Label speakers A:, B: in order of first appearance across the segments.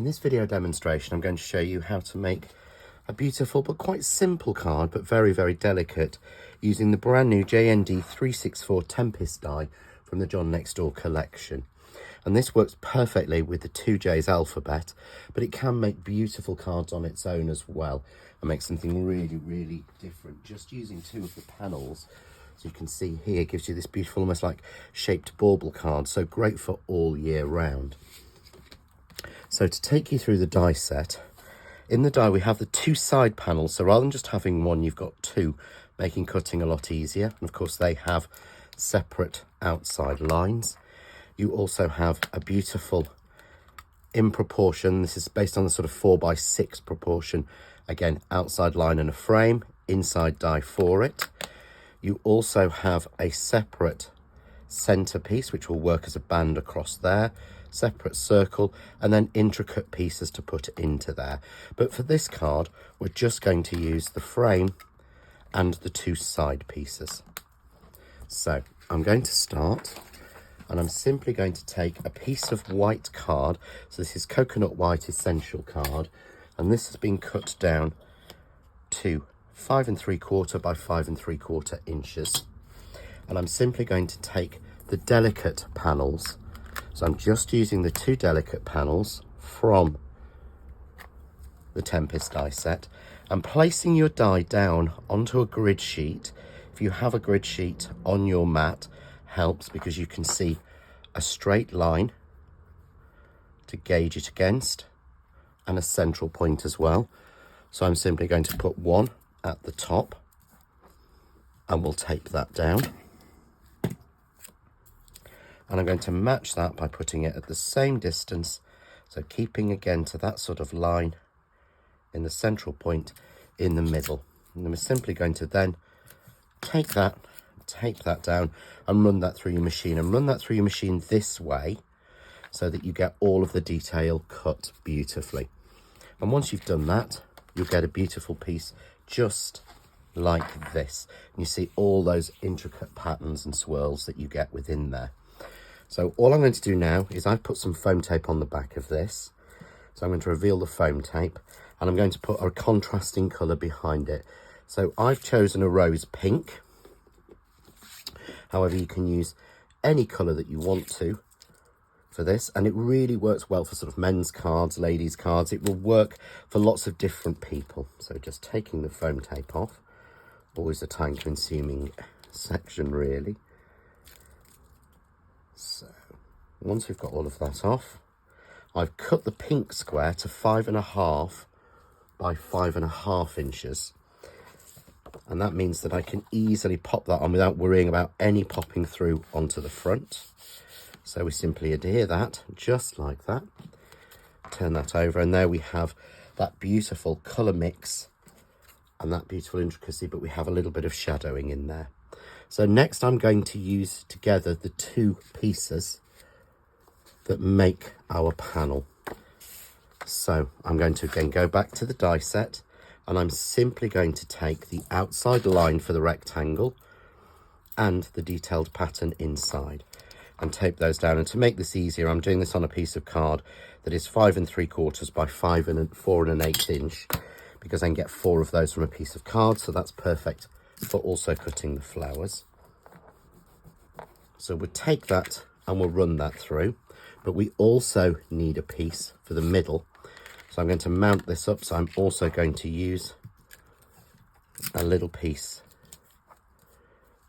A: this video demonstration, I'm going to show you how to make a beautiful but quite simple card, but very, very delicate, using the brand new JND364 Tempest die from the John Next Door collection. And this works perfectly with the 2J's alphabet, but it can make beautiful cards on its own as well, and make something really, really different. Just using two of the panels, as you can see here, gives you this beautiful, almost like shaped bauble card, so great for all year round. So to take you through the die set, in the die we have the two side panels, so rather than just having one, you've got two, making cutting a lot easier. And of course they have separate outside lines. You also have a beautiful, in proportion, this is based on the sort of 4x6 proportion, again outside line and a frame, inside die for it. You also have a separate centerpiece which will work as a band across there, separate circle, and then intricate pieces to put into there. But for this card we're just going to use the frame and the two side pieces. So I'm going to start, and I'm simply going to take a piece of white card. So this is coconut white essential card, and this has been cut down to 5 3/4 by 5 3/4 inches. And I'm simply going to take the delicate panels. So I'm just using the two delicate panels from the Tempest Die Set, and placing your die down onto a grid sheet. If you have a grid sheet on your mat, helps, because you can see a straight line to gauge it against, and a central point as well. So I'm simply going to put one at the top, and we'll tape that down. And I'm going to match that by putting it at the same distance, so keeping again to that sort of line in the central point in the middle. And then we're simply going to then take that, tape that down, and run that through your machine. And run that through your machine this way, so that you get all of the detail cut beautifully. And once you've done that, you'll get a beautiful piece just like this. And you see all those intricate patterns and swirls that you get within there. So all I'm going to do now is I've put some foam tape on the back of this. So I'm going to reveal the foam tape, and I'm going to put a contrasting colour behind it. So I've chosen a rose pink. However, you can use any colour that you want to for this, and it really works well for sort of men's cards, ladies' cards. It will work for lots of different people. So just taking the foam tape off, always a time-consuming section really. So once we've got all of that off, I've cut the pink square to 5.5 by 5.5 inches. And that means that I can easily pop that on without worrying about any popping through onto the front. So we simply adhere that just like that. Turn that over, and there we have that beautiful colour mix and that beautiful intricacy, but we have a little bit of shadowing in there. So next I'm going to use together the two pieces that make our panel. So I'm going to again go back to the die set, and I'm simply going to take the outside line for the rectangle and the detailed pattern inside and tape those down. And to make this easier, I'm doing this on a piece of card that is 5 3/4 by 4 1/8 inch, because I can get 4 of those from a piece of card, so that's perfect for also cutting the flowers. So we'll take that and we'll run that through, but we also need a piece for the middle. So I'm going to mount this up, so I'm also going to use a little piece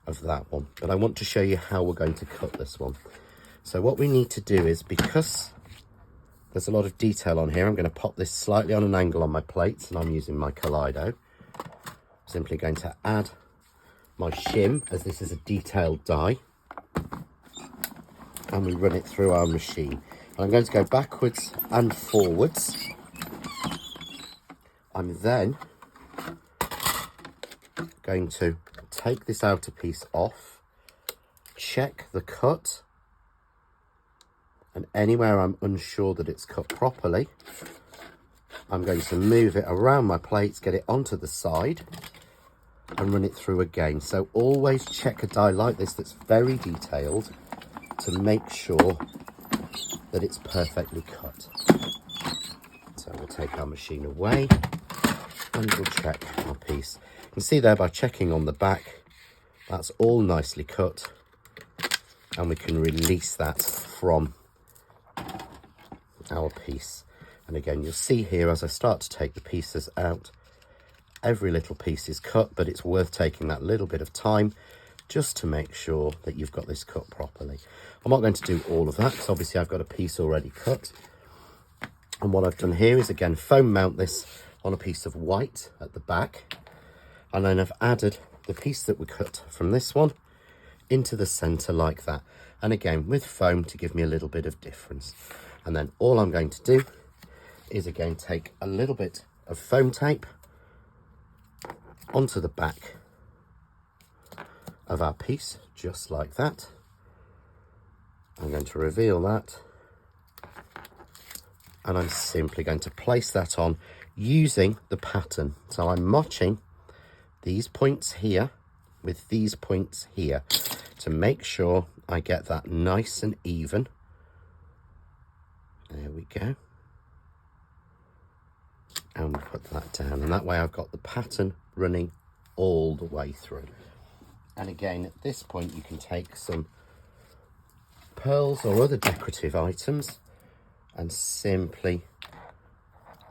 A: of that one. But I want to show you how we're going to cut this one. So what we need to do is, because there's a lot of detail on here, I'm going to pop this slightly on an angle on my plates, and I'm using my Kaleido. Simply going to add my shim, as this is a detailed die, and we run it through our machine. And I'm going to go backwards and forwards. I'm then going to take this outer piece off, check the cut, and anywhere I'm unsure that it's cut properly, I'm going to move it around my plates, get it onto the side, and run it through again. So always check a die like this that's very detailed to make sure that it's perfectly cut. take our machine away and we'll check our piece. You can see there by checking on the back, that's all nicely cut, and we can release that from our piece. And again, you'll see here as I start to take the pieces out, every little piece is cut, but it's worth taking that little bit of time just to make sure that you've got this cut properly. I'm not going to do all of that because obviously I've got a piece already cut. And what I've done here is again foam mount this on a piece of white at the back, and then I've added the piece that we cut from this one into the center like that, and again with foam to give me a little bit of difference. And then all I'm going to do is again take a little bit of foam tape onto the back of our piece, just like that. I'm going to reveal that, and I'm simply going to place that on using the pattern. So I'm matching these points here with these points here to make sure I get that nice and even. There we go. And we put that down, and that way I've got the pattern running all the way through. And again, at this point you can take some pearls or other decorative items and simply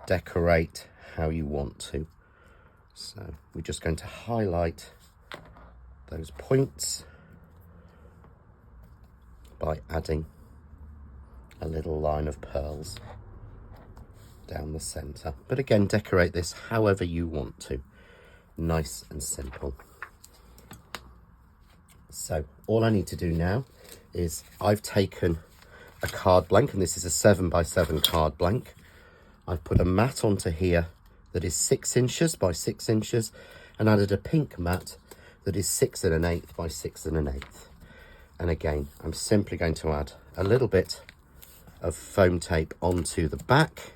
A: decorate how you want to. So we're just going to highlight those points by adding a little line of pearls down the center. But again, decorate this however you want to. Nice and simple. So all I need to do now is I've taken a card blank, and this is a 7x7 card blank. I've put a mat onto here that is 6 inches by 6 inches and added a pink mat that is 6 1/8 by 6 1/8. And again, I'm simply going to add a little bit of foam tape onto the back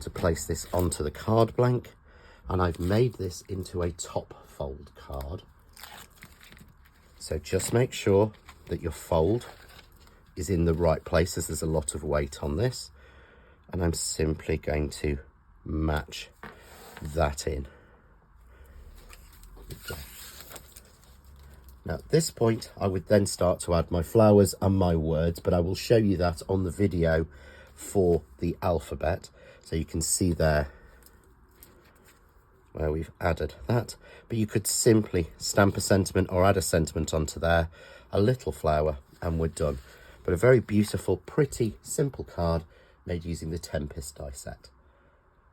A: to place this onto the card blank, and I've made this into a top fold card. So just make sure that your fold is in the right place, as there's a lot of weight on this, and I'm simply going to match that in. Now at this point I would then start to add my flowers and my words, but I will show you that on the video for the alphabet, so you can see there where we've added that. But you could simply stamp a sentiment or add a sentiment onto there, a little flower, and we're done. But a very beautiful, pretty, simple card made using the Tempest Die Set.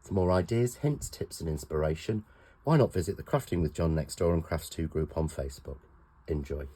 A: For more ideas, hints, tips and inspiration, why not visit the Crafting with John Next Door and Crafts 2 group on Facebook. Enjoy.